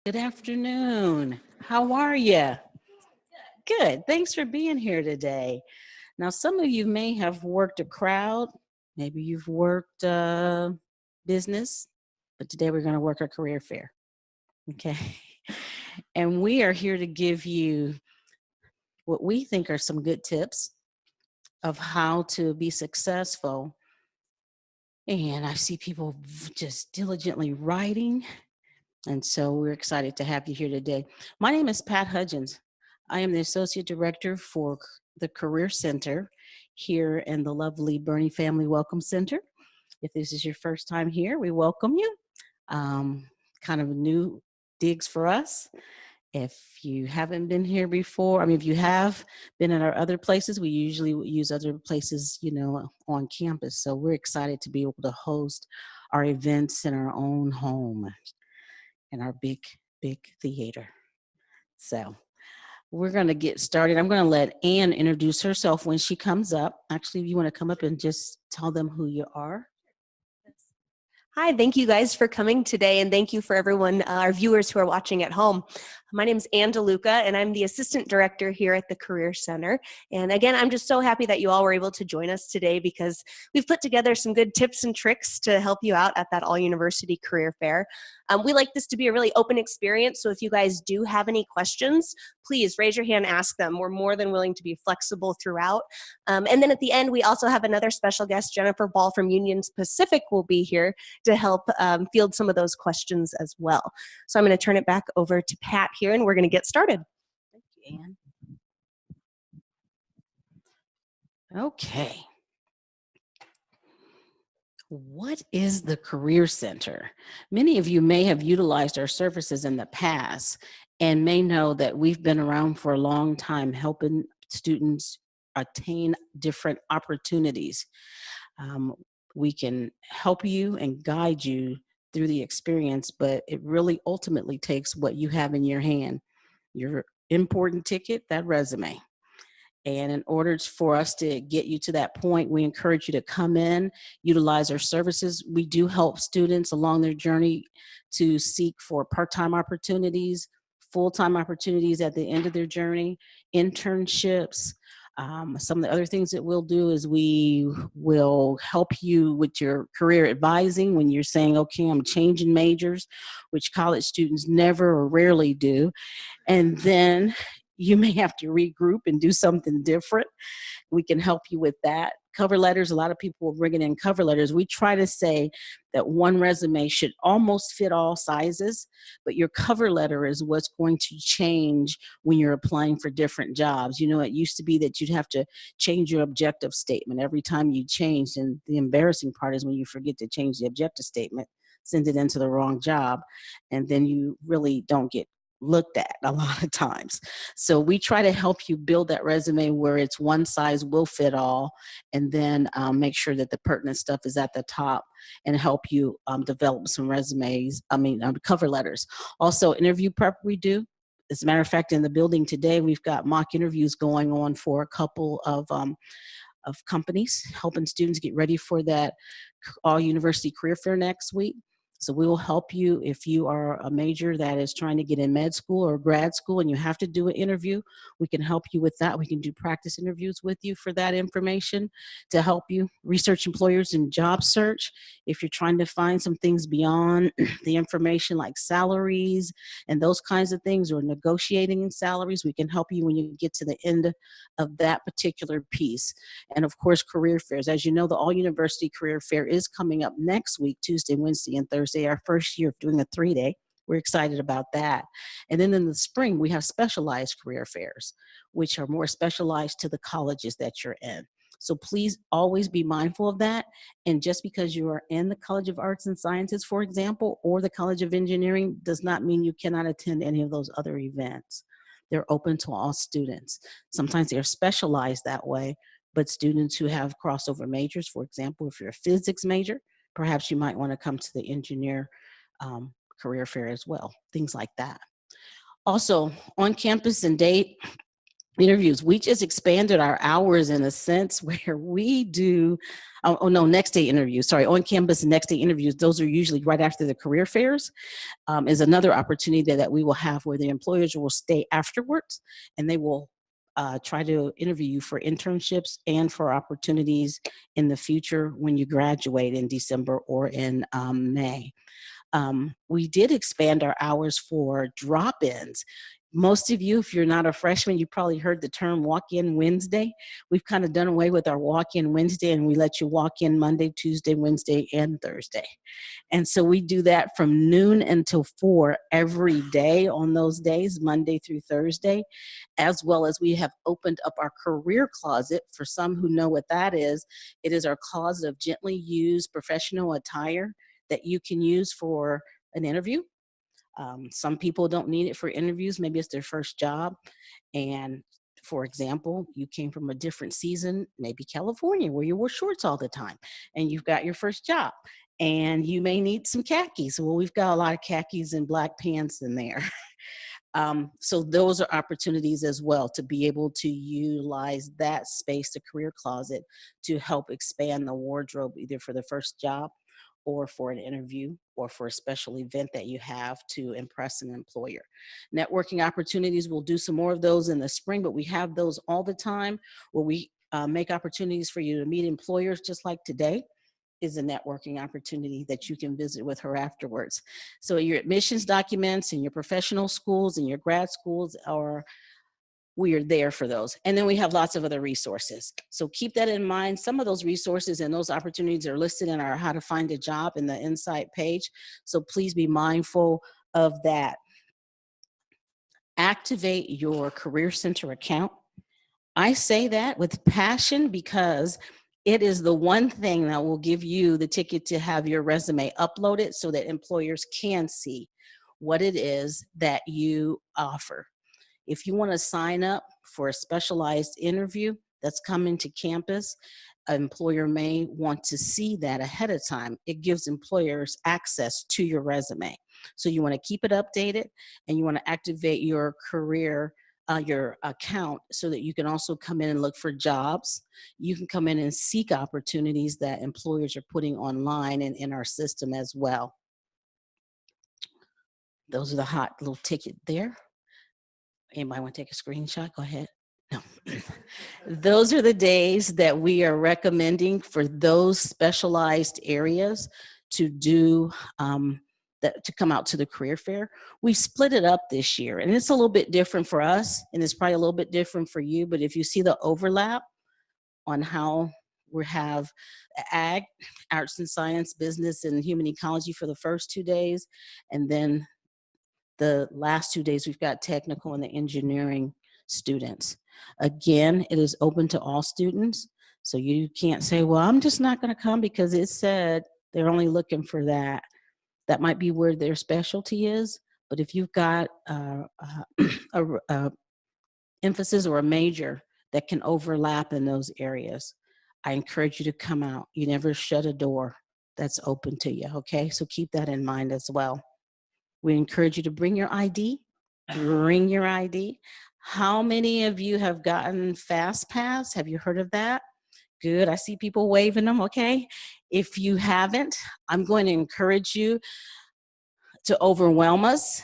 Good afternoon. How are you? Good. Thanks for being here today. Now, some of you may have worked a crowd, maybe you've worked business, but today we're going to work a career fair. Okay. And we are here to give you what we think are some good tips of how to be successful. And I see people just diligently writing. And so we're excited to have you here today. My name is Pat Hudgens. I am the Associate Director for the Career Center here in the lovely Bernie Family Welcome Center. If this is your first time here, we welcome you. Kind of new digs for us. If you haven't been here before, if you have been at our other places, we usually use other places, on campus. So we're excited to be able to host our events in our own home in our big theater. So we're going to get started. I'm going to let Ann introduce herself when she comes up. Actually, if you want to come up and just tell them who you are. Hi, thank you guys for coming today, and thank you for everyone, our viewers who are watching at home. My name is Ann DeLuca, and I'm the Assistant Director here at the Career Center. And again, I'm just so happy that you all were able to join us today because we've put together some good tips and tricks to help you out at that All-University Career Fair. We like this to be a really open experience, so if you guys do have any questions, please raise your hand, ask them. We're more than willing to be flexible throughout. And then at the end, we also have another special guest, Jennifer Ball from Union Pacific will be here to help field some of those questions as well. So I'm going to turn it back over to Pat here, and we're going to get started. Thank you, Ann. Okay. What is the Career Center? Many of you may have utilized our services in the past and may know that we've been around for a long time helping students attain different opportunities. We can help you and guide you through the experience, but it really ultimately takes what you have in your hand, your important ticket, that resume. And in order for us to get you to that point, we encourage you to come in, utilize our services. We do help students along their journey to seek for part-time opportunities, full-time opportunities at the end of their journey, internships. Some of the other things that we'll do is we will help you with your career advising when you're saying, okay, I'm changing majors, which college students never or rarely do. And then you may have to regroup and do something different. We can help you with that. Cover letters, a lot of people are bringing in cover letters. We try to say that one resume should almost fit all sizes, but your cover letter is what's going to change when you're applying for different jobs. It used to be that you'd have to change your objective statement every time you changed, and the embarrassing part is when you forget to change the objective statement, send it into the wrong job, and then you really don't get looked at a lot of times. So we try to help you build that resume where it's one size will fit all, and then make sure that the pertinent stuff is at the top and help you develop some cover letters. Also, interview prep we do. As a matter of fact, in the building today, we've got mock interviews going on for a couple of companies, helping students get ready for that All-University Career Fair next week. So we will help you if you are a major that is trying to get in med school or grad school and you have to do an interview. We can help you with that. We can do practice interviews with you for that information to help you research employers and job search. If you're trying to find some things beyond the information like salaries and those kinds of things, or negotiating salaries, we can help you when you get to the end of that particular piece. And of course, career fairs. As you know, the All-University Career Fair is coming up next week, Tuesday, Wednesday, and Thursday, our first year of doing a 3-day. We're excited about that. And then in the spring, we have specialized career fairs, which are more specialized to the colleges that you're in. So please always be mindful of that. And just because you are in the College of Arts and Sciences, for example, or the College of Engineering, does not mean you cannot attend any of those other events. They're open to all students. Sometimes they're specialized that way, but students who have crossover majors, for example, if you're a physics major, perhaps you might want to come to the engineer career fair as well, things like that. Also, on campus and date, interviews. We just expanded our hours in a sense where we do, no, next day interviews, sorry, on campus next day interviews. Those are usually right after the career fairs. Is another opportunity that we will have where the employers will stay afterwards and they will try to interview you for internships and for opportunities in the future when you graduate in December or in May. We did expand our hours for drop-ins. Most of you, if you're not a freshman, you probably heard the term walk-in Wednesday. We've kind of done away with our walk-in Wednesday, and we let you walk in Monday, Tuesday, Wednesday, and Thursday. And so we do that from noon until 4 every day on those days, Monday through Thursday, as well as we have opened up our career closet. For some who know what that is, it is our closet of gently used professional attire that you can use for an interview. Some people don't need it for interviews. Maybe it's their first job. And for example, you came from a different season, maybe California, where you wore shorts all the time, and you've got your first job. And you may need some khakis. Well, we've got a lot of khakis and black pants in there. So those are opportunities as well to be able to utilize that space, the career closet, to help expand the wardrobe, either for the first job or for an interview or for a special event that you have to impress an employer. Networking opportunities, we'll do some more of those in the spring, but we have those all the time where we make opportunities for you to meet employers just like today is a networking opportunity that you can visit with her afterwards. So your admissions documents and your professional schools and your grad schools we are there for those. And then we have lots of other resources. So keep that in mind. Some of those resources and those opportunities are listed in our How to Find a Job in the Insight page. So please be mindful of that. Activate your Career Center account. I say that with passion because it is the one thing that will give you the ticket to have your resume uploaded so that employers can see what it is that you offer. If you want to sign up for a specialized interview that's coming to campus, an employer may want to see that ahead of time. It gives employers access to your resume. So you want to keep it updated and you want to activate your career your account so that you can also come in and look for jobs. You can come in and seek opportunities that employers are putting online and in our system as well. Those are the hot little ticket there. Anybody want to take a screenshot? Go ahead. No. Those are the days that we are recommending for those specialized areas to do to come out to the career fair. We split it up this year, and it's a little bit different for us, and it's probably a little bit different for you, but if you see the overlap on how we have ag, arts and science, business, and human ecology for the first 2 days, and then the last 2 days we've got technical and the engineering students. Again, it is open to all students, so you can't say, well, I'm just not going to come because it said they're only looking for that. That might be where their specialty is, but if you've got a emphasis or a major that can overlap in those areas, I encourage you to come out. You never shut a door that's open to you, okay? So keep that in mind as well. We encourage you to bring your ID. Bring your ID. How many of you have gotten FastPass? Have you heard of that? Good. I see people waving them. Okay. If you haven't, I'm going to encourage you to overwhelm us.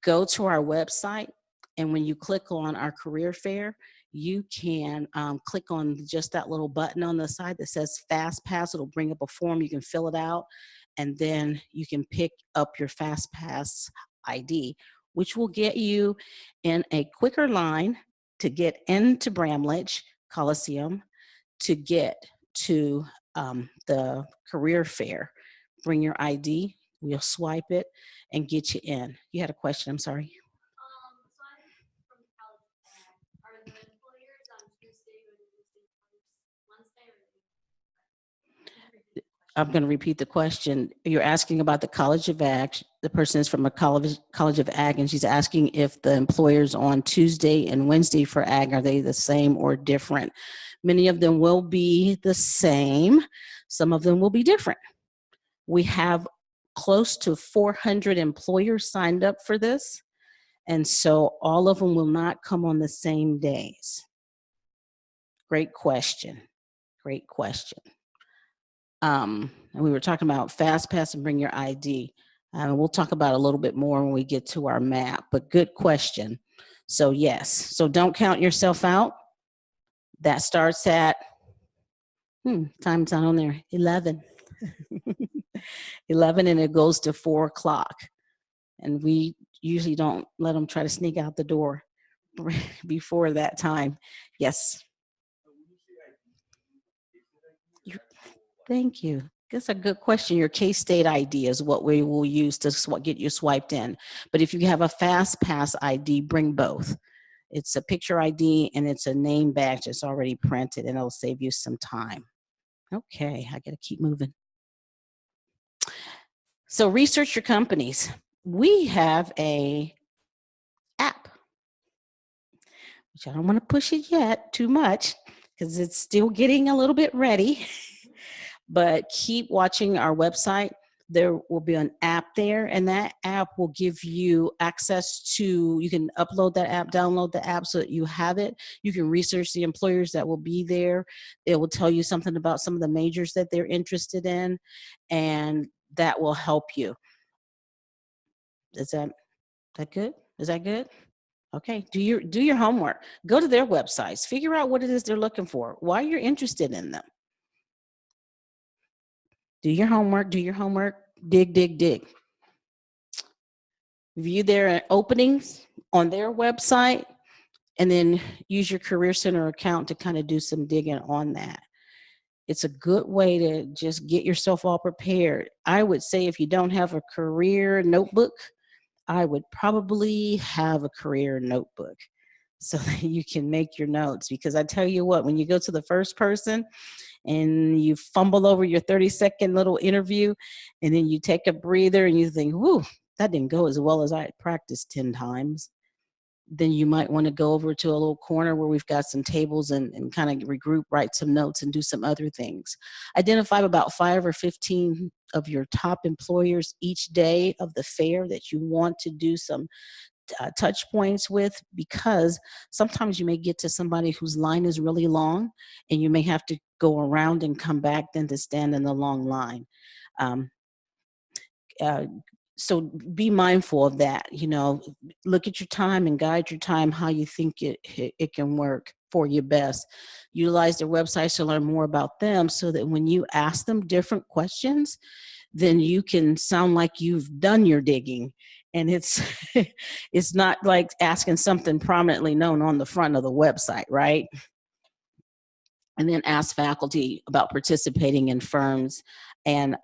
Go to our website, and when you click on our career fair, you can click on just that little button on the side that says FastPass. It'll bring up a form. You can fill it out, and then you can pick up your FastPass ID, which will get you in a quicker line to get into Bramlage Coliseum, to get to the career fair. Bring your ID, we'll swipe it and get you in. You had a question, I'm sorry. So I'm from college. Are the employers on Tuesday going to do Wednesday or? I'm going to repeat the question. You're asking about the College of Ag. The person is from a College of Ag, and she's asking if the employers on Tuesday and Wednesday for Ag, are they the same or different? Many of them will be the same. Some of them will be different. We have close to 400 employers signed up for this, And so all of them will not come on the same days. Great question. Great question. And we were talking about FastPass and bring your ID. We'll talk about it a little bit more when we get to our map, but good question. So yes, so don't count yourself out. That starts at, time's not on there, 11. 11, and it goes to 4 o'clock. And we usually don't let them try to sneak out the door before that time. Yes. Thank you. That's a good question. Your K-State ID is what we will use to get you swiped in. But if you have a FastPass ID, bring both. It's a picture ID and it's a name badge that's already printed, and it'll save you some time. Okay, I gotta keep moving. So research your companies. We have a app, which I don't want to push it yet too much because it's still getting a little bit ready. But keep watching our website. There will be an app there, and that app will give you access to, you can upload that app, download the app so that you have it. You can research the employers that will be there. It will tell you something about some of the majors that they're interested in, and that will help you. Is that good? Is that good? Okay, do your homework. Go to their websites. Figure out what it is they're looking for, why you're interested in them. Do your homework, dig, dig, dig. View their openings on their website, and then use your Career Center account to kind of do some digging on that. It's a good way to just get yourself all prepared. I would say if you don't have a career notebook, I would probably have a career notebook so that you can make your notes. Because I tell you what, when you go to the first person and you fumble over your 30-second little interview, and then you take a breather and you think, whoo, that didn't go as well as I had practiced 10 times. Then you might want to go over to a little corner where we've got some tables and kind of regroup, write some notes, and do some other things. Identify about 5 or 15 of your top employers each day of the fair that you want to do some touch points with, because sometimes you may get to somebody whose line is really long and you may have to go around and come back then to stand in the long line. So be mindful of that. Look at your time and guide your time how you think it can work for you best. Utilize their websites to learn more about them so that when you ask them different questions, then you can sound like you've done your digging. And it's it's not like asking something prominently known on the front of the website, right? And then ask faculty about participating in firms and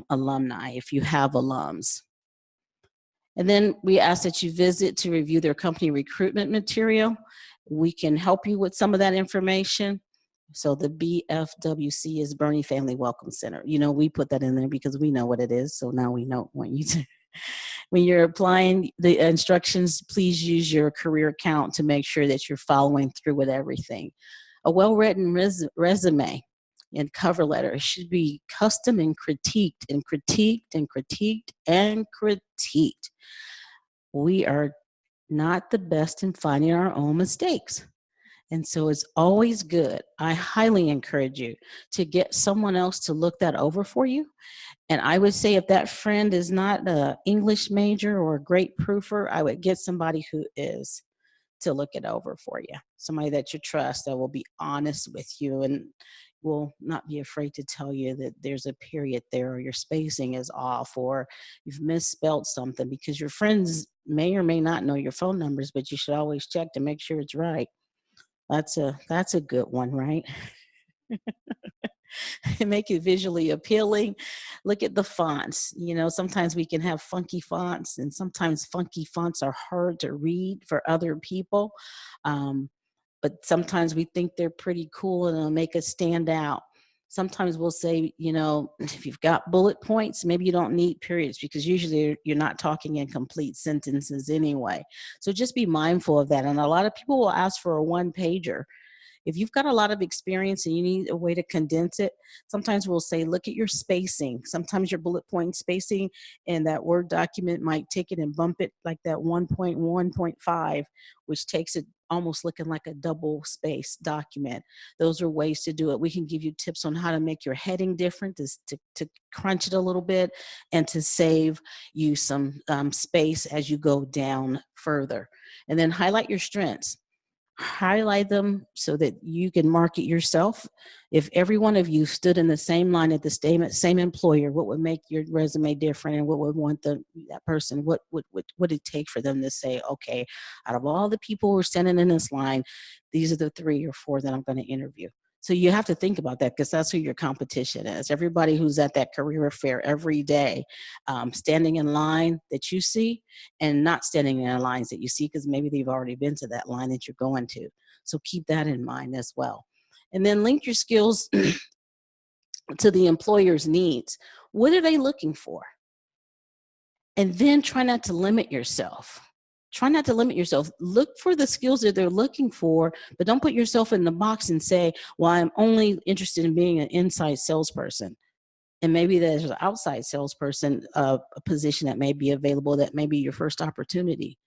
alumni if you have alums. And then we ask that you visit to review their company recruitment material. We can help you with some of that information. So the BFWC is Bernie Family Welcome Center. We put that in there because we know what it is. So now we want you to, when you're applying the instructions, please use your career account to make sure that you're following through with everything. A well-written resume and cover letter should be custom and critiqued and critiqued and critiqued and critiqued. We are not the best in finding our own mistakes. And so it's always good. I highly encourage you to get someone else to look that over for you. And I would say if that friend is not an English major or a great proofer, I would get somebody who is to look it over for you. Somebody that you trust that will be honest with you and will not be afraid to tell you that there's a period there or your spacing is off or you've misspelled something, because your friends may or may not know your phone numbers, but you should always check to make sure it's right. That's a good one, right? Make it visually appealing. Look at the fonts. Sometimes we can have funky fonts, and sometimes funky fonts are hard to read for other people. But sometimes we think they're pretty cool and it'll make us stand out. Sometimes we'll say, if you've got bullet points, maybe you don't need periods, because usually you're not talking in complete sentences anyway. So just be mindful of that. And a lot of people will ask for a one-pager. If you've got a lot of experience and you need a way to condense it, sometimes we'll say, look at your spacing. Sometimes your bullet point spacing and that Word document might take it and bump it like that 1.1.5, which takes it almost looking like a double space document. Those are ways to do it. We can give you tips on how to make your heading different, to crunch it a little bit, and to save you some space as you go down further. And then highlight your strengths. Highlight them so that you can market yourself. If every one of you stood in the same line at the same employer, what would make your resume different, and what would want that person, what would it take for them to say, okay, out of all the people who are standing in this line, these are the 3 or 4 that I'm going to interview. So you have to think about that, because that's who your competition is. Everybody who's at that career fair every day, standing in line that you see, and not standing in lines that you see, because maybe they've already been to that line that you're going to. So keep that in mind as well. And then link your skills to the employer's needs. What are they looking for? And then try not to limit yourself. Try not to limit yourself. Look for the skills that they're looking for, but don't put yourself in the box and say, well, I'm only interested in being an inside salesperson. And maybe there's an outside salesperson, a position that may be available that may be your first opportunity.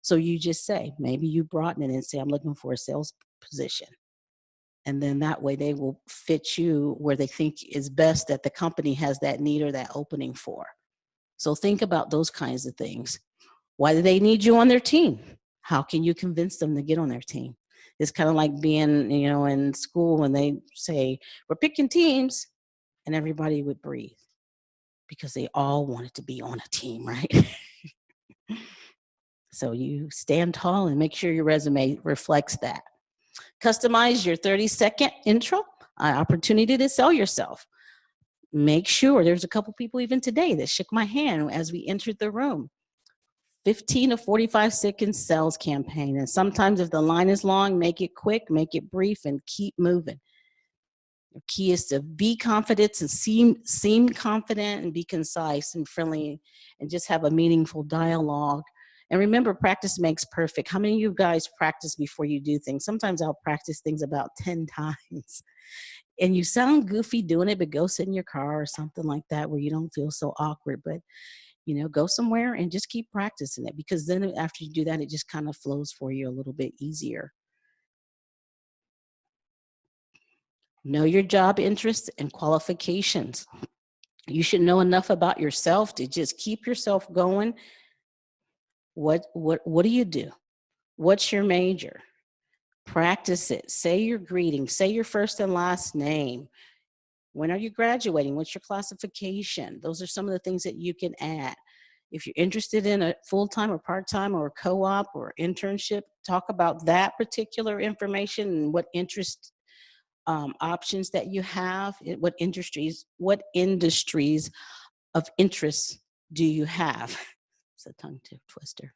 So you just say, maybe you broaden it and say, I'm looking for a sales position. And then that way they will fit you where they think is best, that the company has that need or that opening for. So think about those kinds of things. Why do they need you on their team? How can you convince them to get on their team? It's kind of like being, in school when they say, we're picking teams, and everybody would breathe because they all wanted to be on a team, right? So you stand tall and make sure your resume reflects that. Customize your 30-second intro, opportunity to sell yourself. Make sure, there's a couple people even today that shook my hand as we entered the room. 15 to 45-second sales campaign. And sometimes if the line is long, make it quick, make it brief, and keep moving. The key is to be confident and seem confident, and be concise and friendly, and just have a meaningful dialogue. And remember, practice makes perfect. How many of you guys practice before you do things? Sometimes I'll practice things about 10 times. And you sound goofy doing it, but go sit in your car or something like that where you don't feel so awkward. But go somewhere and just keep practicing it, because then after you do that, it just kind of flows for you a little bit easier. Know your job interests and qualifications. You should know enough about yourself to just keep yourself going. What do you do? What's your major? Practice it. Say your greeting. Say your first and last name. When are you graduating? What's your classification? Those are some of the things that you can add. If you're interested in a full-time or part-time or a co-op or internship, talk about that particular information and what interest options that you have, what industries of interest do you have? It's a tongue twister.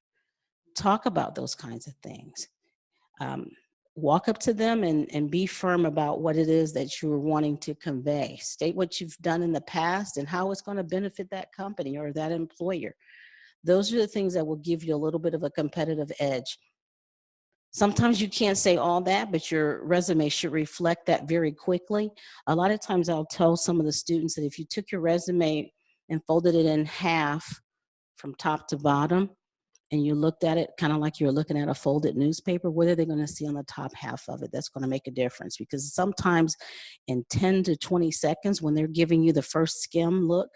Talk about those kinds of things. Walk up to them and be firm about what it is that you're wanting to convey. State what you've done in the past and how it's going to benefit that company or that employer. Those are the things that will give you a little bit of a competitive edge. Sometimes you can't say all that, but your resume should reflect that very quickly. A lot of times I'll tell some of the students that if you took your resume and folded it in half from top to bottom, and you looked at it kind of like you're looking at a folded newspaper, what are they going to see on the top half of it? That's going to make a difference, because sometimes in 10 to 20 seconds, when they're giving you the first skim look,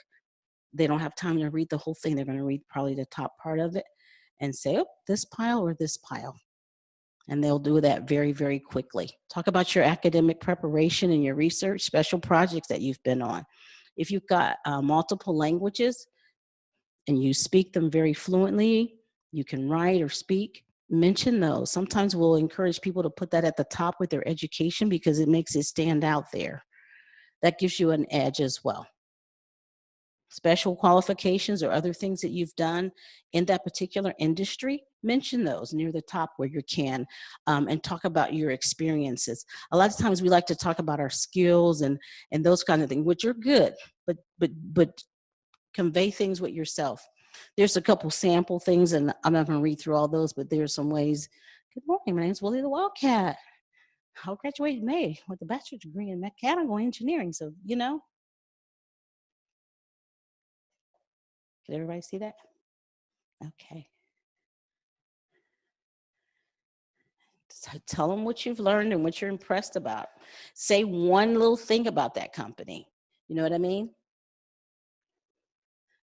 they don't have time to read the whole thing. They're going to read probably the top part of it and say, oh, this pile or this pile. And they'll do that very, very quickly. Talk about your academic preparation and your research, special projects that you've been on. If you've got multiple languages and you speak them very fluently, you can write or speak, mention those. Sometimes we'll encourage people to put that at the top with their education because it makes it stand out there. That gives you an edge as well. Special qualifications or other things that you've done in that particular industry, mention those near the top where you can, and talk about your experiences. A lot of times we like to talk about our skills and those kind of things, which are good, but convey things with yourself. There's a couple sample things, and I'm not going to read through all those, but there's some ways. Good morning, my name is Willie the Wildcat. I'll graduate in May with a bachelor's degree in mechanical engineering. So, you know, did everybody see that? Okay. So tell them what you've learned and what you're impressed about. Say one little thing about that company. You know what I mean?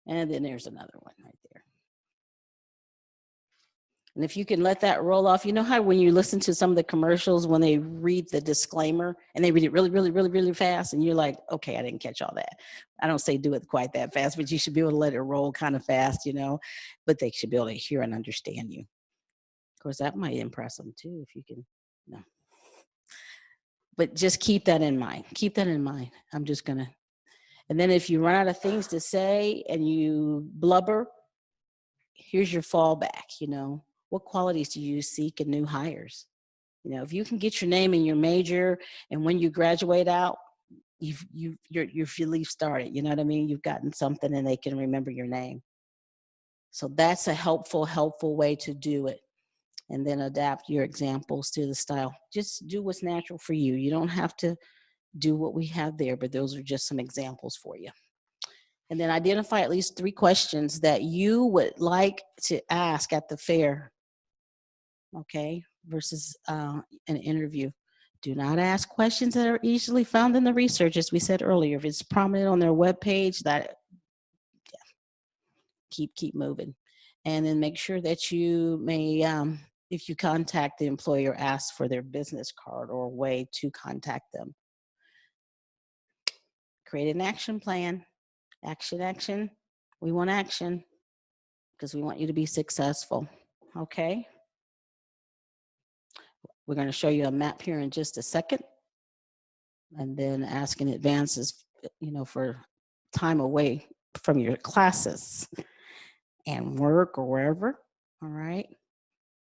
And then there's another one right there. And if you can let that roll off, you know how when you listen to some of the commercials, when they read the disclaimer and they read it really, really, really, really fast, and you're like, okay, I didn't catch all that. I don't say do it quite that fast, but you should be able to let it roll kind of fast, you know, but they should be able to hear and understand you. Of course, that might impress them too, if you can, no. But just keep that in mind. Keep that in mind. I'm just going to, and then if you run out of things to say and you blubber, here's your fallback, you know. What qualities do you seek in new hires? You know, if you can get your name and your major, and when you graduate out, your leaf started. You know what I mean? You've gotten something, and they can remember your name. So that's a helpful way to do it. And then adapt your examples to the style. Just do what's natural for you. You don't have to do what we have there, but those are just some examples for you. And then identify at least 3 questions that you would like to ask at the fair. Okay, versus an interview. Do not ask questions that are easily found in the research, as we said earlier. If it's prominent on their webpage, that keep moving. And then make sure that you may, if you contact the employer, ask for their business card or a way to contact them. Create an action plan. Action. We want action because we want you to be successful. Okay. We're going to show you a map here in just a second. And then ask in advance is, you know, for time away from your classes and work or wherever. All right.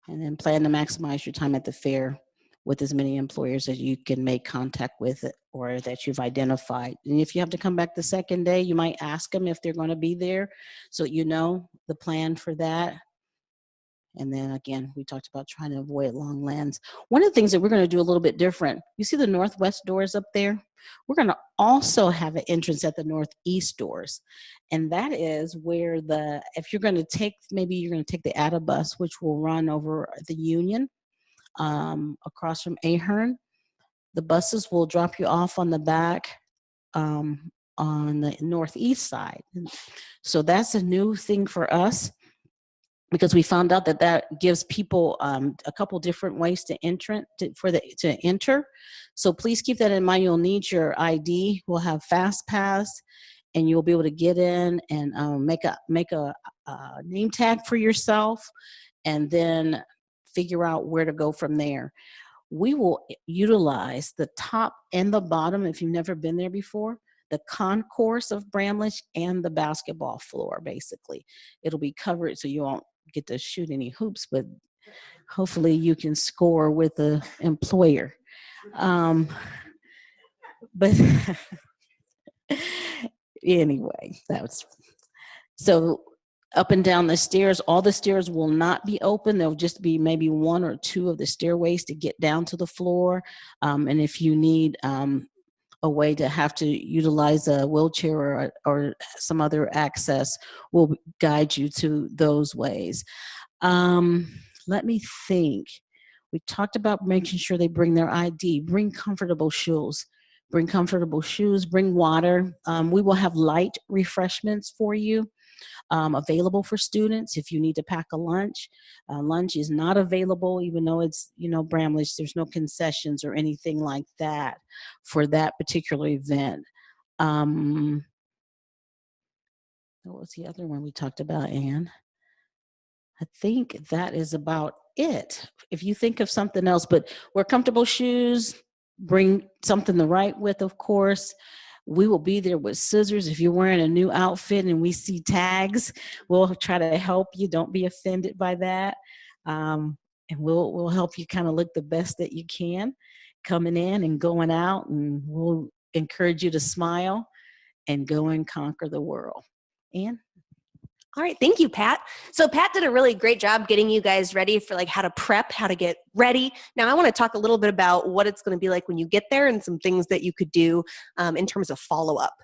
And then plan to maximize your time at the fair with as many employers as you can make contact with it or that you've identified. And if you have to come back the second day, you might ask them if they're going to be there so you know the plan for that. And then again, we talked about trying to avoid long lands. One of the things that we're going to do a little bit different, you see the northwest doors up there? We're going to also have an entrance at the northeast doors. And that is where if you're going to take, maybe you're going to take the ATA bus, which will run over the Union across from Ahern. The buses will drop you off on the back on the northeast side. So that's a new thing for us, because we found out that gives people a couple different ways to enter. So please keep that in mind. You'll need your ID. We'll have FastPass, and you'll be able to get in and make a name tag for yourself, and then figure out where to go from there. We will utilize the top and the bottom, if you've never been there before, the concourse of Bramlage and the basketball floor, basically. It'll be covered so you won't get to shoot any hoops, but hopefully you can score with the employer. But anyway, so up and down the stairs. All the stairs will not be open. There'll just be maybe 1 or 2 of the stairways to get down to the floor. And if you need a way to have to utilize a wheelchair or some other access, we'll guide you to those ways. Let me think. We talked about making sure they bring their ID, bring comfortable shoes, bring water. We will have light refreshments for you available for students if you need to pack a lunch. Lunch is not available, even though it's, Bramlage. There's no concessions or anything like that for that particular event. What was the other one we talked about, Anne? I think that is about it. If you think of something else, but wear comfortable shoes, bring something to write with, of course. We will be there with scissors. If you're wearing a new outfit and we see tags, we'll try to help you. Don't be offended by that. And we'll help you kind of look the best that you can coming in and going out, and we'll encourage you to smile and go and conquer the world. Ann? All right, thank you, Pat. So Pat did a really great job getting you guys ready for like how to prep, how to get ready. Now I want to talk a little bit about what it's going to be like when you get there and some things that you could do in terms of follow-up.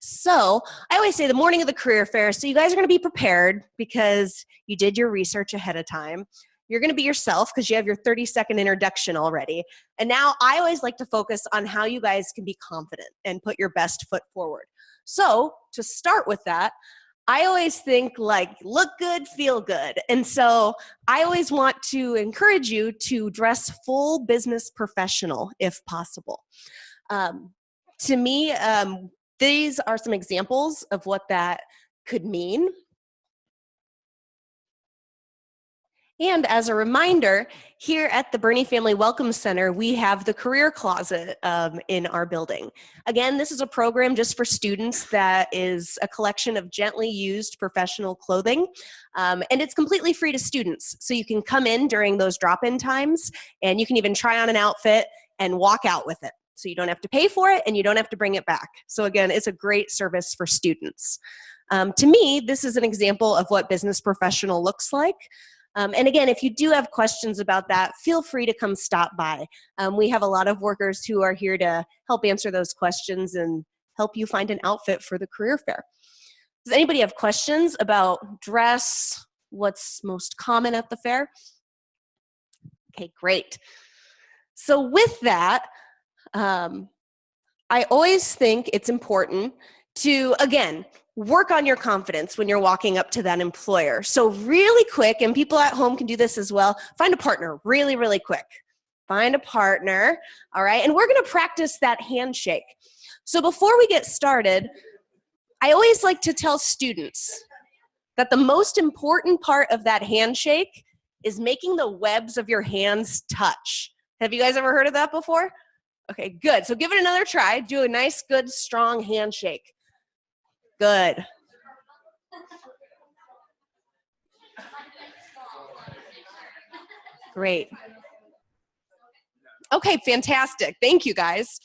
So I always say the morning of the career fair, so you guys are going to be prepared because you did your research ahead of time. You're going to be yourself because you have your 30-second introduction already. And now I always like to focus on how you guys can be confident and put your best foot forward. So to start with that, I always think like look good, feel good. And so I always want to encourage you to dress full business professional if possible. To me, these are some examples of what that could mean. And as a reminder, here at the Bernie Family Welcome Center, we have the Career Closet in our building. Again, this is a program just for students that is a collection of gently used professional clothing. And it's completely free to students. So you can come in during those drop-in times, and you can even try on an outfit and walk out with it. So you don't have to pay for it, and you don't have to bring it back. So again, it's a great service for students. To me, this is an example of what business professional looks like. And again, if you do have questions about that, feel free to come stop by. We have a lot of workers who are here to help answer those questions and help you find an outfit for the career fair. Does anybody have questions about dress? What's most common at the fair? Okay, great. So with that, I always think it's important to, again, work on your confidence when you're walking up to that employer. So really quick, and people at home can do this as well, find a partner really, really quick. Find a partner, all right? And we're gonna practice that handshake. So before we get started, I always like to tell students that the most important part of that handshake is making the webs of your hands touch. Have you guys ever heard of that before? Okay, good. So give it another try. Do a nice, good, strong handshake. Good. Great. Okay, fantastic. Thank you, guys.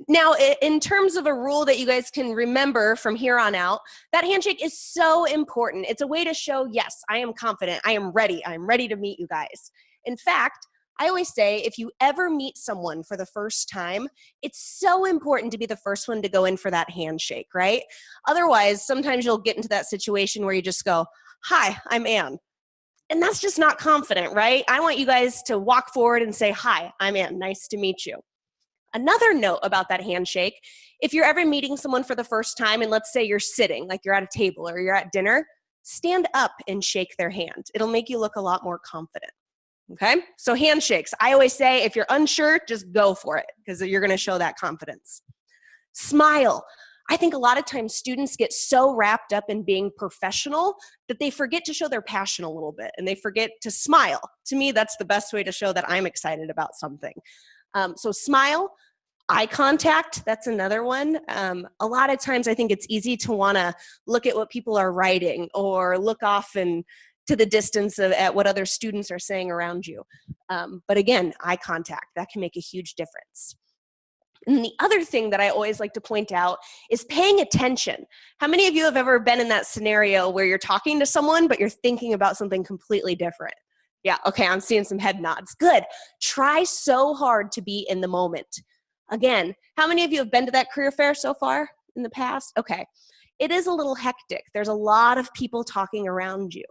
Now, in terms of a rule that you guys can remember from here on out, that handshake is so important. It's a way to show, yes, I am confident. I am ready. I'm ready to meet you guys. In fact, I always say if you ever meet someone for the first time, it's so important to be the first one to go in for that handshake, right? Otherwise, sometimes you'll get into that situation where you just go, hi, I'm Ann. And that's just not confident, right? I want you guys to walk forward and say, hi, I'm Ann. Nice to meet you. Another note about that handshake, if you're ever meeting someone for the first time and let's say you're sitting, like you're at a table or you're at dinner, stand up and shake their hand. It'll make you look a lot more confident. Okay, so handshakes. I always say if you're unsure, just go for it because you're going to show that confidence. Smile. I think a lot of times students get so wrapped up in being professional that they forget to show their passion a little bit and they forget to smile. To me, that's the best way to show that I'm excited about something. So smile. Eye contact, that's another one. A lot of times I think it's easy to want to look at what people are writing or look off and to the distance at what other students are saying around you. But again, eye contact, that can make a huge difference. And the other thing that I always like to point out is paying attention. How many of you have ever been in that scenario where you're talking to someone, but you're thinking about something completely different? Yeah, okay, I'm seeing some head nods. Good. Try so hard to be in the moment. Again, how many of you have been to that career fair so far in the past? Okay. It is a little hectic. There's a lot of people talking around you.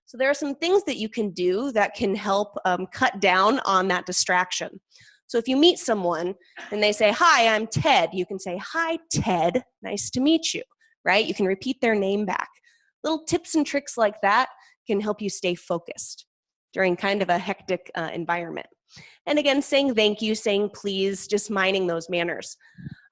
So there are some things that you can do that can help cut down on that distraction. So if you meet someone and they say, hi, I'm Ted, you can say, hi, Ted, nice to meet you, right? You can repeat their name back. Little tips and tricks like that can help you stay focused during kind of a hectic environment. And again, saying thank you, saying please, just minding those manners.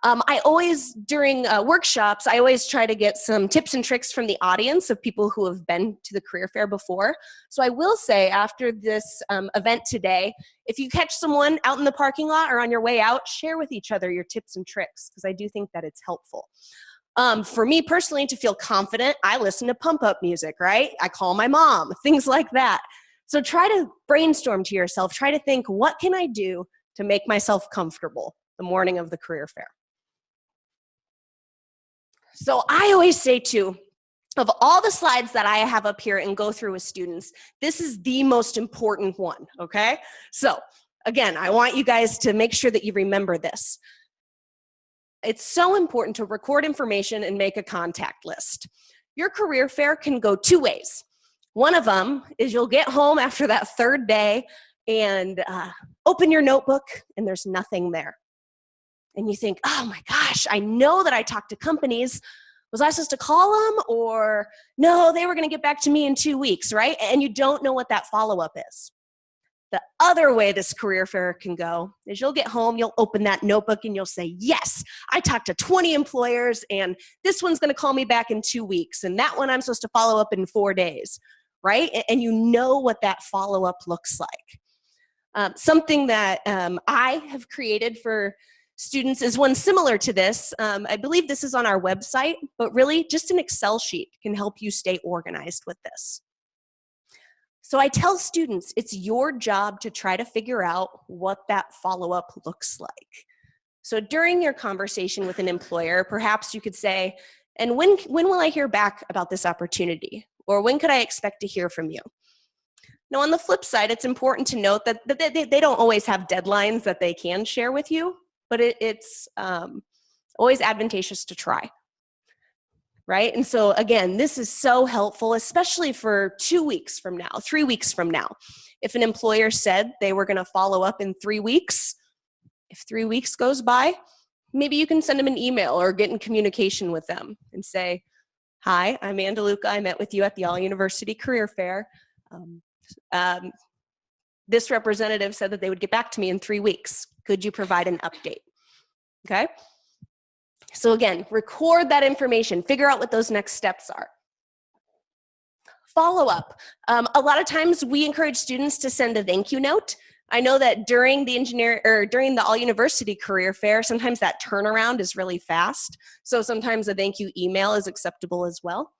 I always, during workshops, I always try to get some tips and tricks from the audience of people who have been to the career fair before. So I will say after this event today, if you catch someone out in the parking lot or on your way out, share with each other your tips and tricks, because I do think that it's helpful. For me personally, to feel confident, I listen to pump up music, right? I call my mom, things like that. So try to brainstorm to yourself, try to think, what can I do to make myself comfortable the morning of the career fair? So I always say too, of all the slides that I have up here and go through with students, this is the most important one, okay? So again, I want you guys to make sure that you remember this. It's so important to record information and make a contact list. Your career fair can go two ways. One of them is you'll get home after that third day and open your notebook and there's nothing there. And you think, oh my gosh, I know that I talked to companies. Was I supposed to call them? Or no, they were going to get back to me in 2 weeks, right? And you don't know what that follow-up is. The other way this career fair can go is you'll get home, you'll open that notebook and you'll say, yes, I talked to 20 employers and this one's going to call me back in 2 weeks. And that one I'm supposed to follow up in 4 days, right? And you know what that follow-up looks like. Something that I have created for students is one similar to this. I believe this is on our website, but really just an Excel sheet can help you stay organized with this. So I tell students, it's your job to try to figure out what that follow-up looks like. So during your conversation with an employer, perhaps you could say, and when will I hear back about this opportunity? Or when could I expect to hear from you? Now, on the flip side, it's important to note that they don't always have deadlines that they can share with you, but it's always advantageous to try, right? And so again, this is so helpful, especially for 2 weeks from now, 3 weeks from now. If an employer said they were gonna follow up in 3 weeks, if 3 weeks goes by, maybe you can send them an email or get in communication with them and say, hi, I'm Ann DeLuca. I met with you at the All University Career Fair. This representative said that they would get back to me in 3 weeks. Could you provide an update? Okay. So again, record that information, figure out what those next steps are. Follow up. A lot of times we encourage students to send a thank you note. I know that during the All University Career Fair, sometimes that turnaround is really fast. So sometimes a thank you email is acceptable as well.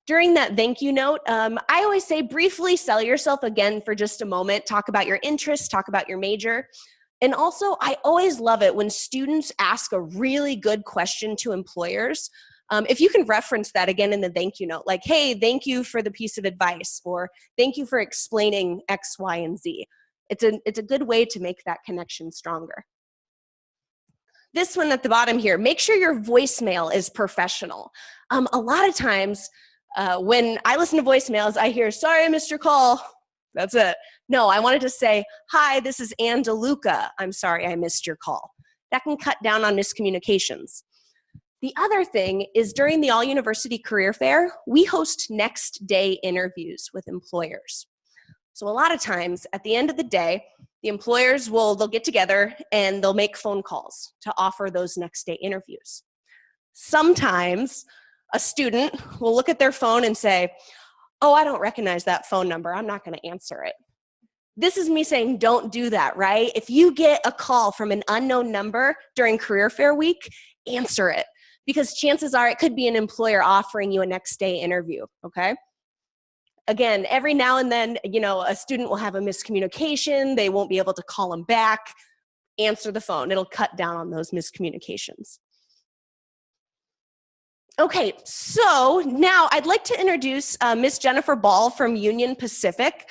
During that thank you note, I always say briefly sell yourself again for just a moment. Talk about your interests, talk about your major. And also, I always love it when students ask a really good question to employers. If you can reference that again in the thank you note, like, hey, thank you for the piece of advice, or thank you for explaining X, Y, and Z. It's a good way to make that connection stronger. This one at the bottom here, make sure your voicemail is professional. A lot of times when I listen to voicemails, I hear, sorry I missed your call. That's it. No, I wanted to say, hi, this is Ann DeLuca. I'm sorry I missed your call. That can cut down on miscommunications. The other thing is during the All University Career Fair, we host next day interviews with employers. So a lot of times at the end of the day, the employers they'll get together and they'll make phone calls to offer those next day interviews. Sometimes a student will look at their phone and say, oh, I don't recognize that phone number. I'm not going to answer it. This is me saying don't do that, right? If you get a call from an unknown number during career fair week, answer it, because chances are it could be an employer offering you a next day interview, okay? Again, every now and then, a student will have a miscommunication. They won't be able to call them back. Answer the phone. It'll cut down on those miscommunications. Okay, so now I'd like to introduce Ms. Jennifer Ball from Union Pacific.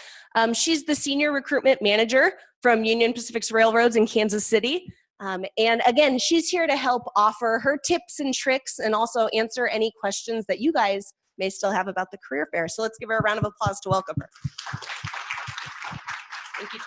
She's the Senior Recruitment Manager from Union Pacific's Railroads in Kansas City. And again, she's here to help offer her tips and tricks and also answer any questions that you guys may still have about the career fair. So let's give her a round of applause to welcome her. Thank you.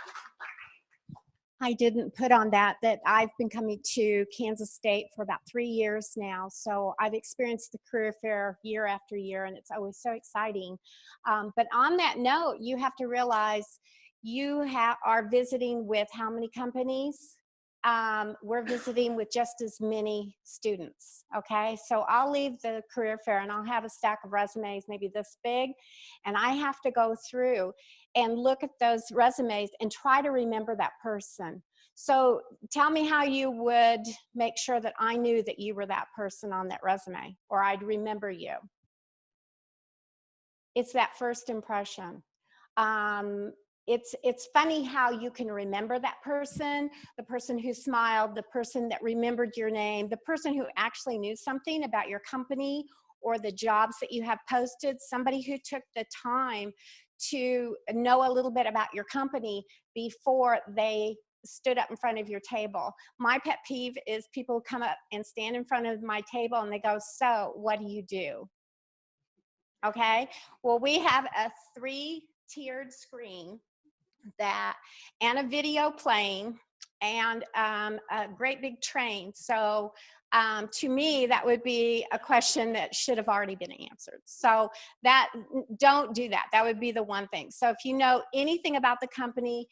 I didn't put on that I've been coming to Kansas State for about 3 years now. So I've experienced the career fair year after year, and it's always so exciting. But on that note, you have to realize you are visiting with how many companies? We're visiting with just as many students, okay? So I'll leave the career fair and I'll have a stack of resumes maybe this big, and I have to go through and look at those resumes and try to remember that person. So tell me how you would make sure that I knew that you were that person on that resume, or I'd remember you. It's that first impression. It's funny how you can remember that person, the person who smiled, the person that remembered your name, the person who actually knew something about your company or the jobs that you have posted, somebody who took the time to know a little bit about your company before they stood up in front of your table. My pet peeve is people who come up and stand in front of my table and they go, "So what do you do?" Okay, well, we have a 3-tiered screen that and a video playing and a great big train. So to me, that would be a question that should have already been answered. So that, don't do that. That would be the one thing. So if you know anything about the company,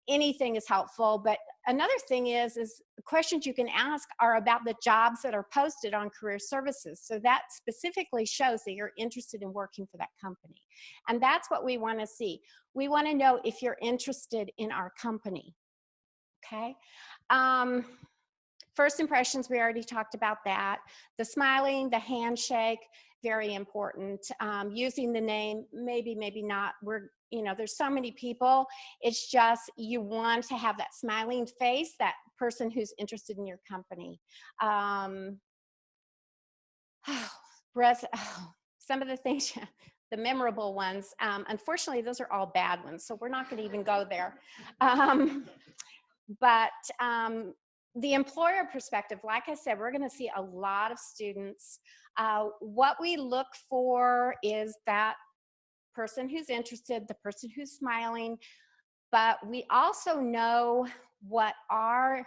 anything is helpful. But another thing is questions you can ask are about the jobs that are posted on career services. So that specifically shows that you're interested in working for that company. And that's what we want to see. We want to know if you're interested in our company. Okay. First impressions, we already talked about that. The smiling, the handshake, very important. Using the name, maybe, maybe not. There's so many people. It's just you want to have that smiling face, that person who's interested in your company. Some of the things, the memorable ones, unfortunately, those are all bad ones, so we're not going to even go there. But the employer perspective, like I said, we're going to see a lot of students. What we look for is that person who's interested, the person who's smiling, but we also know what our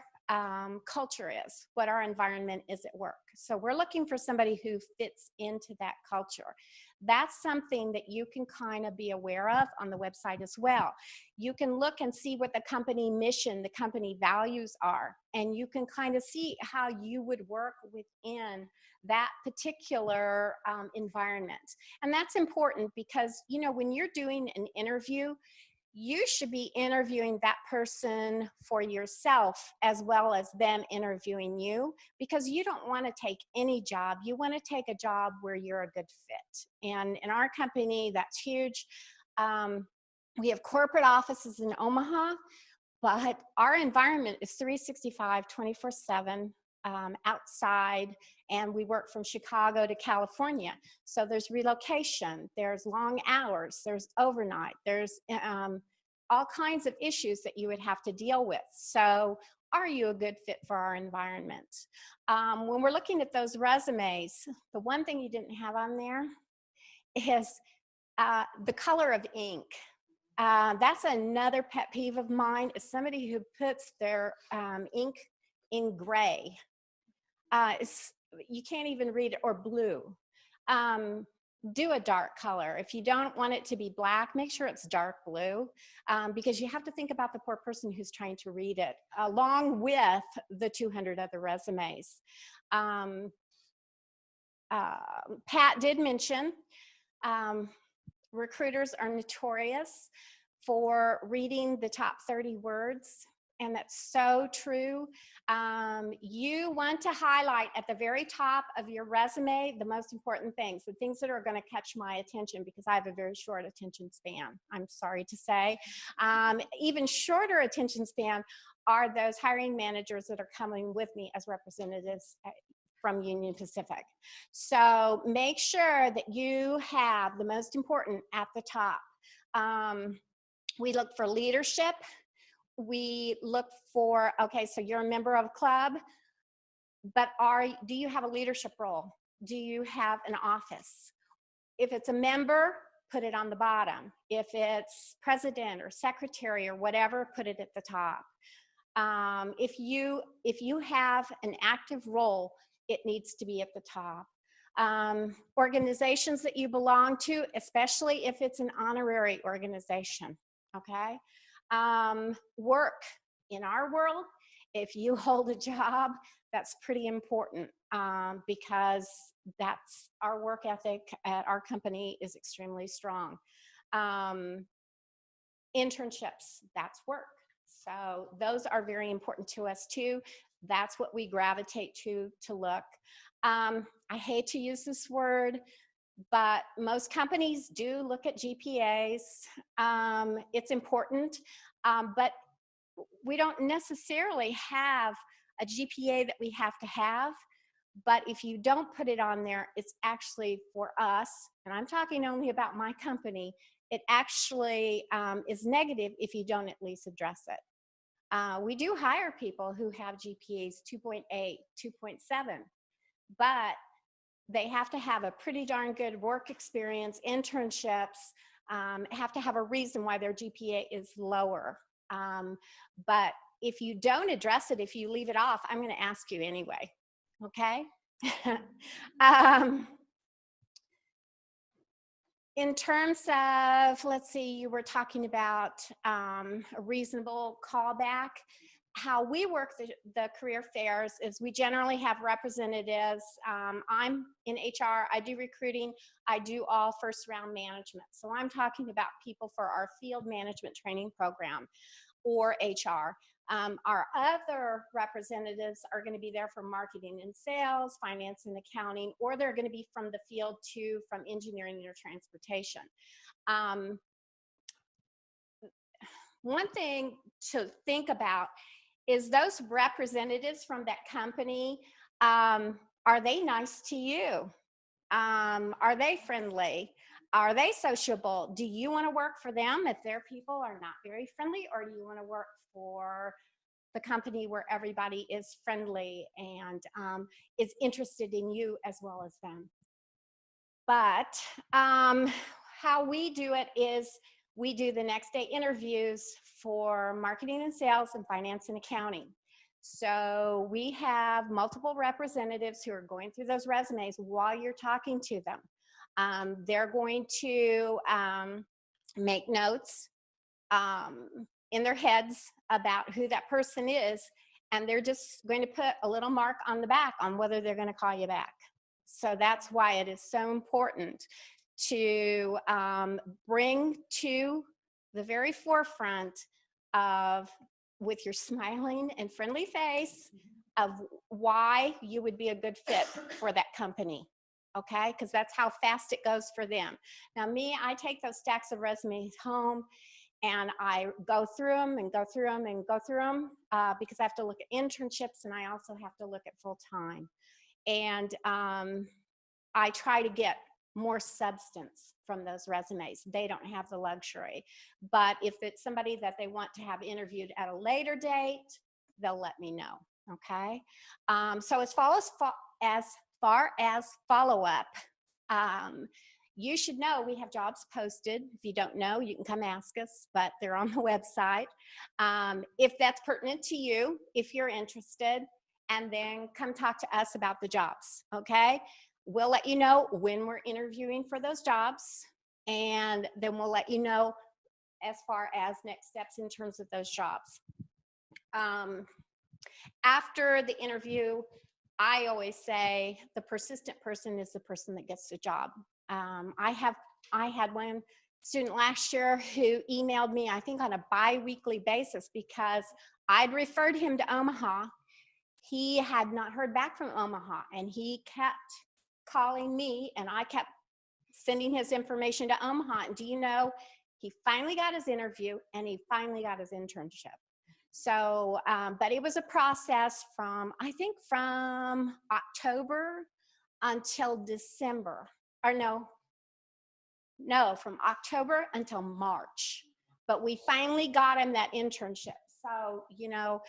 culture is, what our environment is at work. So we're looking for somebody who fits into that culture. That's something that you can kind of be aware of on the website as well. You can look and see what the company mission, the company values are, and you can kind of see how you would work within that particular environment. And that's important because, when you're doing an interview, you should be interviewing that person for yourself as well as them interviewing you, because you don't want to take any job. You want to take a job where you're a good fit. And in our company, that's huge. We have corporate offices in Omaha, but our environment is 365, 24/7. Outside, and we work from Chicago to California. So there's relocation, there's long hours, there's overnight, there's all kinds of issues that you would have to deal with. So are you a good fit for our environment? When we're looking at those resumes, the one thing you didn't have on there is the color of ink. That's another pet peeve of mine, is somebody who puts their ink in gray. You can't even read it, or blue. Do a dark color. If you don't want it to be black, make sure it's dark blue, because you have to think about the poor person who's trying to read it, along with the 200 other resumes. Pat did mention recruiters are notorious for reading the top 30 words. And that's so true. You want to highlight at the very top of your resume the most important things, the things that are going to catch my attention, because I have a very short attention span, I'm sorry to say. Even shorter attention span are those hiring managers that are coming with me as representatives from Union Pacific. So make sure that you have the most important at the top. We look for leadership. We look for, okay, so you're a member of a club, but do you have a leadership role? Do you have an office? If it's a member, put it on the bottom. If it's president or secretary or whatever, put it at the top. If you have an active role, it needs to be at the top. Organizations that you belong to, especially if it's an honorary organization, okay? Work. In our world, if you hold a job, that's pretty important, because that's our work ethic at our company is extremely strong. Internships, that's work. So those are very important to us too. That's what we gravitate to look. I hate to use this word, but most companies do look at GPAs. It's important, but we don't necessarily have a GPA that we have to have. But if you don't put it on there, it's actually for us, and I'm talking only about my company, it actually is negative if you don't at least address it. We do hire people who have GPAs 2.8, 2.7, but they have to have a pretty darn good work experience, internships, have to have a reason why their GPA is lower. But if you don't address it, if you leave it off, I'm going to ask you anyway. Okay? In terms of, let's see, you were talking about a reasonable callback. How we work the career fairs is we generally have representatives. I'm in HR, I do recruiting, I do all first round management. So I'm talking about people for our field management training program or HR. Our other representatives are going to be there for marketing and sales, finance and accounting, or they're going to be from the field too, from engineering or transportation. One thing to think about is those representatives from that company, are they nice to you? Are they friendly? Are they sociable? Do you want to work for them if their people are not very friendly, or do you want to work for the company where everybody is friendly and is interested in you as well as them? But how we do it is we do the next day interviews for marketing and sales and finance and accounting. So we have multiple representatives who are going through those resumes while you're talking to them. They're going to make notes in their heads about who that person is, and they're just going to put a little mark on the back on whether they're going to call you back. So that's why it is so important to bring to the very forefront of, with your smiling and friendly face, of why you would be a good fit for that company. Okay, because that's how fast it goes for them. Now me, I take those stacks of resumes home and I go through them and go through them and go through them because I have to look at internships and I also have to look at full-time. And I try to get more substance from those resumes. They don't have the luxury. But if it's somebody that they want to have interviewed at a later date, they'll let me know, okay? So as far as follow-up, you should know we have jobs posted. If you don't know, you can come ask us, but they're on the website. If that's pertinent to you, if you're interested, and then come talk to us about the jobs, okay? We'll let you know when we're interviewing for those jobs, and then we'll let you know as far as next steps in terms of those jobs. After the interview, I always say the persistent person is the person that gets the job. I had one student last year who emailed me, I think on a bi-weekly basis, because I'd referred him to Omaha. He had not heard back from Omaha, and he kept calling me, and I kept sending his information to Omaha. And do you know, he finally got his interview and he finally got his internship. So, but it was a process from, I think from October until December, or no, from October until March. But we finally got him that internship. So, you know,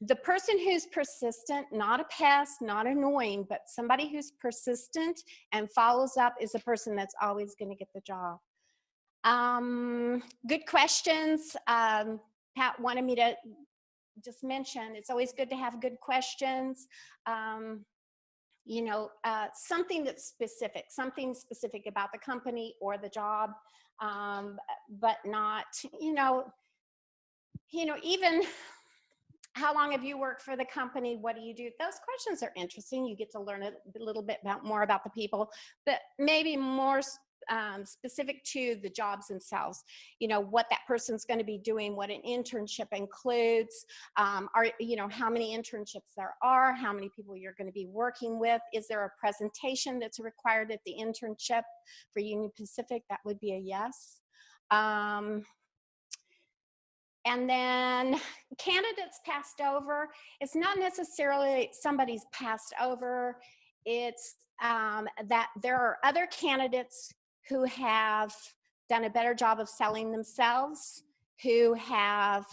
the person who's persistent, not a pest, not annoying, but somebody who's persistent and follows up is a person that's always going to get the job. Good questions. Pat wanted me to just mention, it's always good to have good questions. You know, something that's specific, something specific about the company or the job, but not, you know, even how long have you worked for the company? What do you do? Those questions are interesting. You get to learn a little bit more about the people, but maybe more specific to the jobs themselves. You know, what that person's going to be doing, what an internship includes, you know, how many internships there are, how many people you're going to be working with. Is there a presentation that's required at the internship? For Union Pacific, that would be a yes. And then candidates passed over. It's not necessarily somebody's passed over. It's that there are other candidates who have done a better job of selling themselves, who have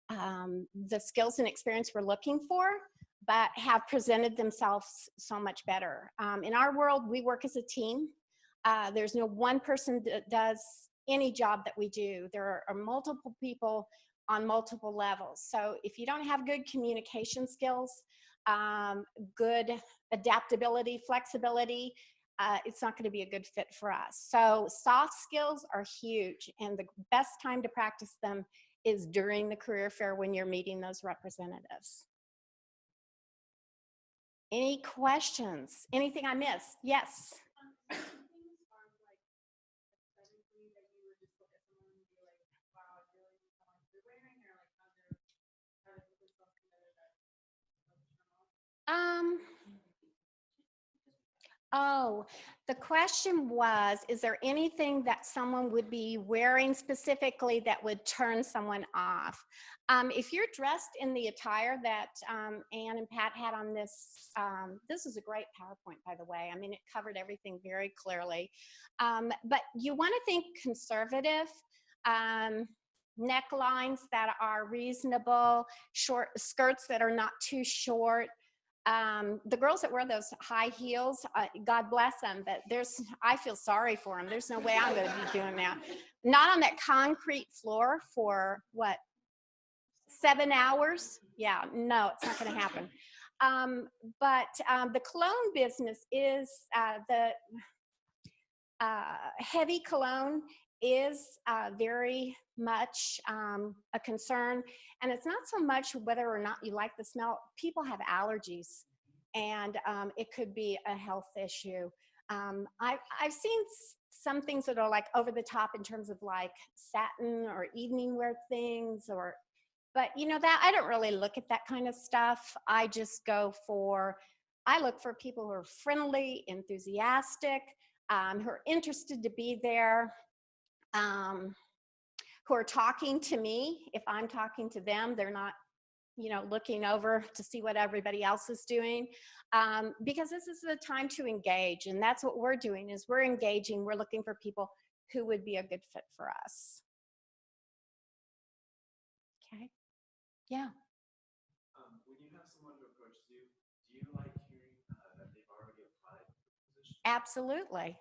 the skills and experience we're looking for, but have presented themselves so much better. In our world, we work as a team. There's no one person that does any job that we do. There are multiple people on multiple levels. So if you don't have good communication skills, good adaptability, flexibility, it's not going to be a good fit for us. So soft skills are huge, and the best time to practice them is during the career fair when you're meeting those representatives. Any questions? Anything I missed? Yes. Oh, the question was, is there anything that someone would be wearing specifically that would turn someone off? If you're dressed in the attire that Ann and Pat had on this is a great PowerPoint, by the way. I mean, it covered everything very clearly. But you want to think conservative. Necklines that are reasonable, short skirts that are not too short. The girls that wear those high heels, God bless them, but I feel sorry for them. There's no way I'm going to be doing that. Not on that concrete floor for what, 7 hours? Yeah, no, it's not going to happen. But the cologne business is the heavy cologne is very much a concern, and it's not so much whether or not you like the smell. People have allergies, and it could be a health issue. I've seen some things that are like over the top in terms of like satin or evening wear things, but you know that I don't really look at that kind of stuff. I just I look for people who are friendly, enthusiastic, who are interested to be there, who are talking to me. If I'm talking to them, they're not, looking over to see what everybody else is doing, because this is the time to engage, and that's what we're doing. Is we're engaging. We're looking for people who would be a good fit for us. Okay. Yeah. When you have someone who approaches you, do you like hearing that they've already applied for the position? Absolutely.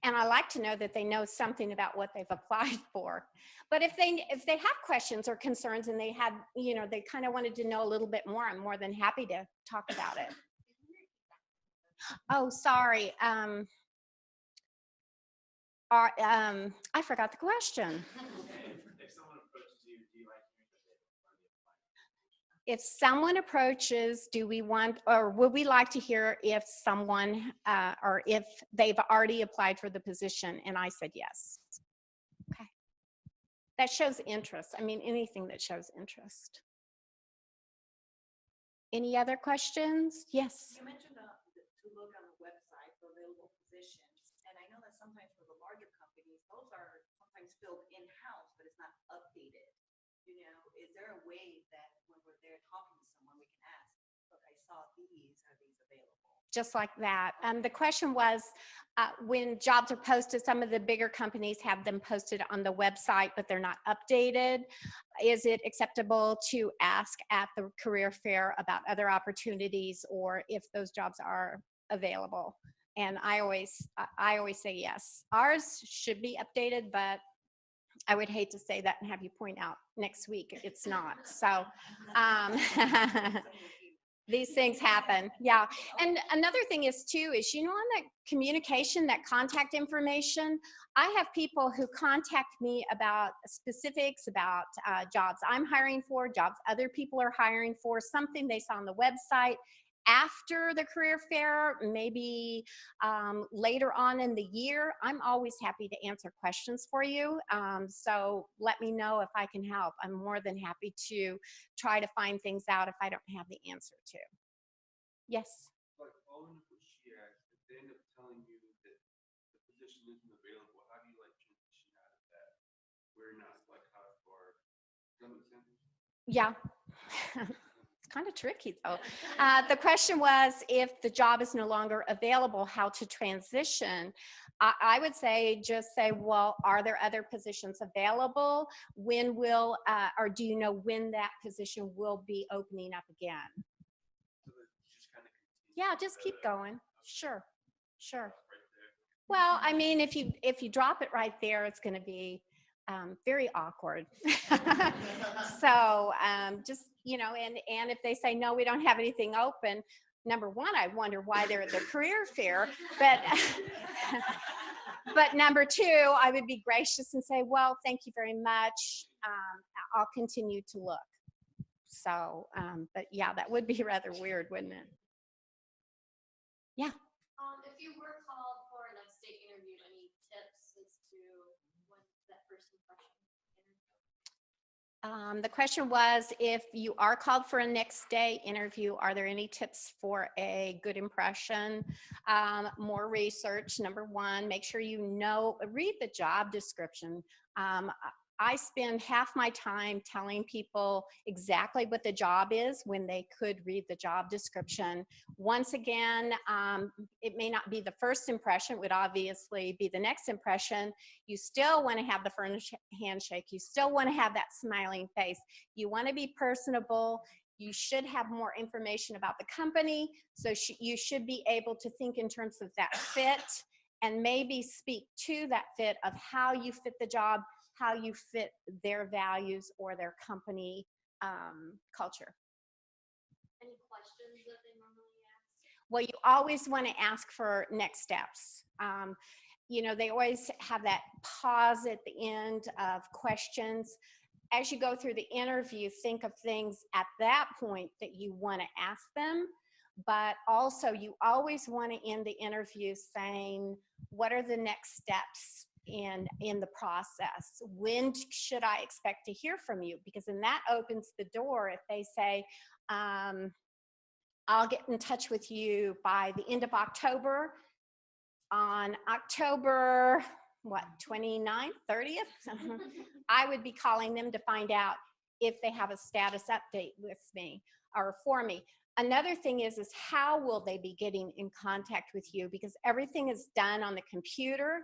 And I like to know that they know something about what they've applied for. But if they have questions or concerns and they had, they kind of wanted to know a little bit more, I'm more than happy to talk about it. Oh, sorry. I forgot the question. If someone approaches you, do you like hearing that they've already applied? If someone approaches, do we want, or would we like to hear if someone, or if they've already applied for the position? And I said yes. Okay. That shows interest. I mean, anything that shows interest. Any other questions? Yes. You mentioned to look on the website for available positions, and I know that sometimes for the larger companies, those are sometimes filled in-house, but it's not updated. Is there a way that when we're there talking to someone, we can ask, look, I saw these, are these available? Just like that. The question was, when jobs are posted, some of the bigger companies have them posted on the website, but they're not updated. Is it acceptable to ask at the career fair about other opportunities or if those jobs are available? And I always say yes. Ours should be updated, but I would hate to say that and have you point out next week it's not. So these things happen. Yeah. And another thing is too, is, on that communication, that contact information, I have people who contact me about specifics about jobs I'm hiring for, jobs other people are hiring for, something they saw on the website after the career fair, maybe later on in the year. I'm always happy to answer questions for you. So let me know if I can help. I'm more than happy to try to find things out if I don't have the answer to. Yes? Like following up what she asked, if they end up telling you that the position isn't available, how do you transition out of that? Where you're not hot for? Does that make sense? Yeah. kind of tricky though. The question was, if the job is no longer available, how to transition. I would say, just say, well, are there other positions available? When will, or do you know when that position will be opening up again? So that you just kind of continue Yeah, just keep the- going. Sure, sure. right there. Well, I mean, if you drop it right there, it's going to be very awkward. So just, you know, and if they say, no, we don't have anything open, number one, I wonder why they're at the career fair. But but number two, I would be gracious and say, well, thank you very much. I'll continue to look. So, but yeah, that would be rather weird, wouldn't it? Yeah. If you were called for a next state interview, any tips as to when that first impression interview? The question was, if you are called for a next day interview, are there any tips for a good impression? More research, number one, make sure you know, read the job description. I spend half my time telling people exactly what the job is when they could read the job description. Once again, it may not be the first impression, it would obviously be the next impression. You still want to have the first handshake. You still want to have that smiling face. You want to be personable. You should have more information about the company. So you should be able to think in terms of that fit and maybe speak to that fit of how you fit the job, how you fit their values or their company culture. Any questions that they normally ask? Well, you always want to ask for next steps. You know, they always have that pause at the end of questions. As you go through the interview, think of things at that point that you want to ask them. But also, you always want to end the interview saying, what are the next steps in the process? When should I expect to hear from you? Because then that opens the door. If they say, I'll get in touch with you by the end of October, on October, what, 29th, 30th? I would be calling them to find out if they have a status update with me or for me. Another thing is how will they be getting in contact with you? Because everything is done on the computer.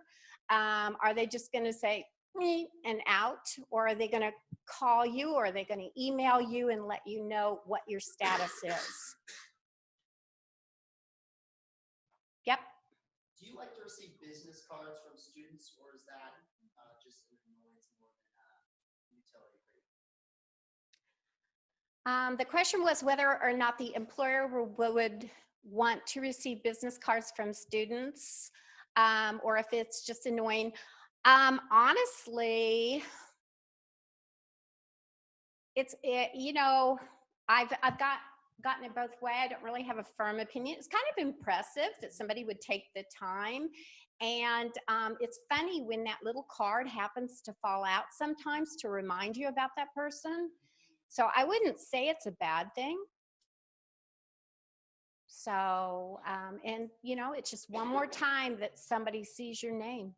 Are they just going to say me and out, or are they going to call you, or are they going to email you and let you know what your status is? Yep. Do you like to receive business cards from students, or is that just an annoyance more than a utility for you? The question was whether or not the employer would want to receive business cards from students, or if it's just annoying. Honestly, you know, I've gotten it both ways. I don't really have a firm opinion. It's kind of impressive that somebody would take the time. And it's funny when that little card happens to fall out sometimes to remind you about that person. So I wouldn't say it's a bad thing. So, and you know, it's just one more time that somebody sees your name.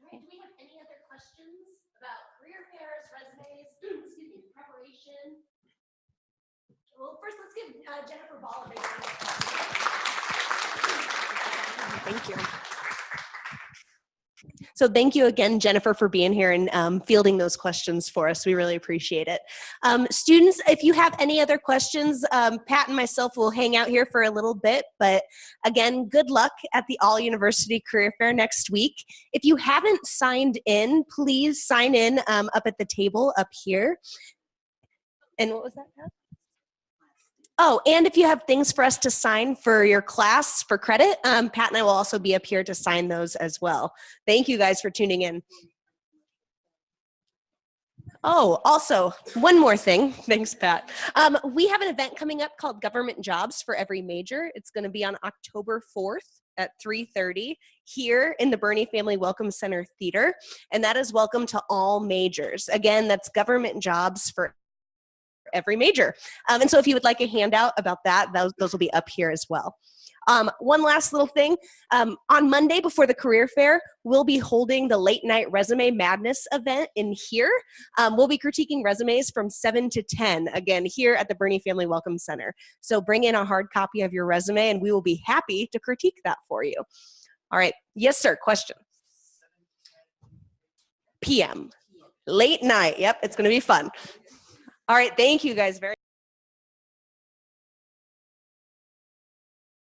All right, do we have any other questions about career fairs, resumes, excuse me, preparation? Well, first let's give Jennifer Ball a big round of applause. Thank you. So thank you again, Jennifer, for being here and fielding those questions for us. We really appreciate it. Students, if you have any other questions, Pat and myself will hang out here for a little bit. But again, good luck at the All University Career Fair next week. If you haven't signed in, please sign in up at the table up here. And what was that, Pat? Oh, and if you have things for us to sign for your class for credit, Pat and I will also be up here to sign those as well. Thank you guys for tuning in. Oh, also, one more thing. Thanks, Pat. We have an event coming up called Government Jobs for Every Major. It's going to be on October 4th at 3:30 here in the Bernie Family Welcome Center Theater. And that is welcome to all majors. Again, that's Government Jobs for Every Major. And so if you would like a handout about that, those will be up here as well. One last little thing. On Monday before the career fair, we'll be holding the late night resume madness event in here. We'll be critiquing resumes from 7 to 10, again, here at the Bernie Family Welcome Center. So bring in a hard copy of your resume and we will be happy to critique that for you. All right. Yes, sir. Question. PM. Late night. Yep. It's going to be fun. All right. Thank you guys very